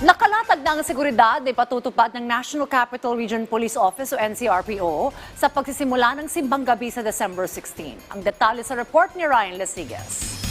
Nakalatag na ang seguridad ay patutupad ng National Capital Region Police Office o NCRPO sa pagsisimula ng simbang gabi sa December 16. Ang detalye sa report ni Ryan Lesigas.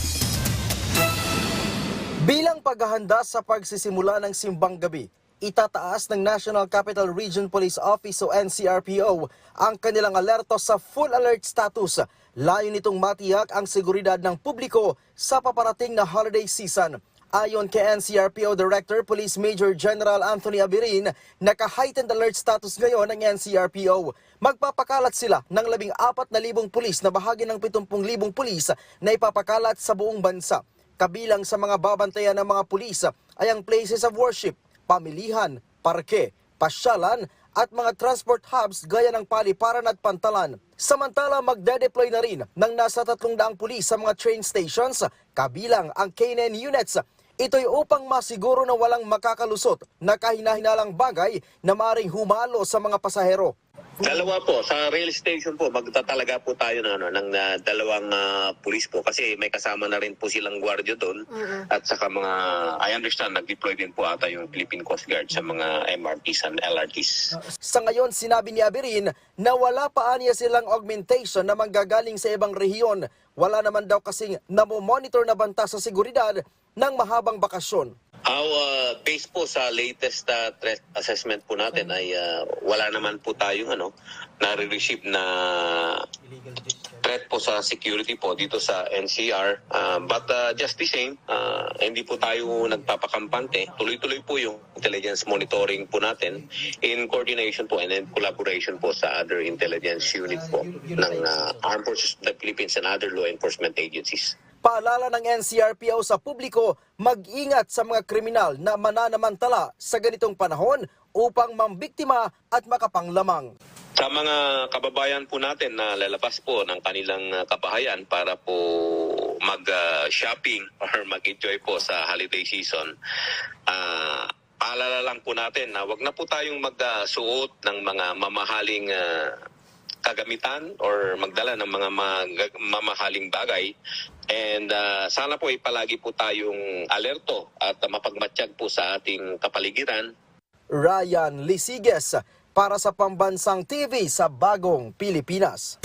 Bilang paghahanda sa pagsisimula ng simbang gabi, itataas ng National Capital Region Police Office o NCRPO ang kanilang alerto sa full alert status. Layo nitong matiyak ang seguridad ng publiko sa paparating na holiday season. Ayon kay NCRPO Director Police Major General Anthony Abirin, naka-heightened alert status ngayon ng NCRPO. Magpapakalat sila ng 14,000 pulis na bahagi ng 70,000 pulis na ipapakalat sa buong bansa. Kabilang sa mga babantayan ng mga pulis ay ang places of worship, pamilihan, parke, pasyalan at mga transport hubs gaya ng Paliparan at Pantalan. Samantala, magde-deploy na rin ng nasa 300 pulis sa mga train stations, kabilang ang K9 units. Ito'y upang masiguro na walang makakalusot na kahina-hinalang bagay na maaaring humalo sa mga pasahero. Dalawa po, sa rail station po, magtatalaga po tayo ng dalawang pulis po kasi may kasama na rin po silang gwardiya doon at saka mga, I understand, nag-deploy din po ata yung Philippine Coast Guard sa mga MRTs and LRTs. Sa ngayon, sinabi ni Abirin na wala pa niya silang augmentation na manggagaling sa ibang rehiyon. Wala naman daw kasing namomonitor na banta sa seguridad ng mahabang bakasyon. Based po sa latest threat assessment po natin ay wala naman po tayong nare-receive na threat po sa security po dito sa NCR. But just the same, hindi po tayo nagpapakampante. Tuloy-tuloy po yung intelligence monitoring po natin in coordination po and in collaboration po sa other intelligence unit po ng Armed Forces of the Philippines and other law enforcement agencies. Paalala ng NCRPO sa publiko, mag-ingat sa mga kriminal na mananamantala sa ganitong panahon upang mambiktima at makapanglamang. Sa mga kababayan po natin na lalabas po ng kanilang kabahayan para po mag-shopping or mag-enjoy po sa holiday season, paalala lang po natin na wag na po tayong magsuot ng mga mamahaling kagamitan or magdala ng mga mamahaling bagay. And sana po palagi po tayong alerto at mapagmatsyag po sa ating kapaligiran. Ryan Lesigas para sa Pambansang TV sa Bagong Pilipinas.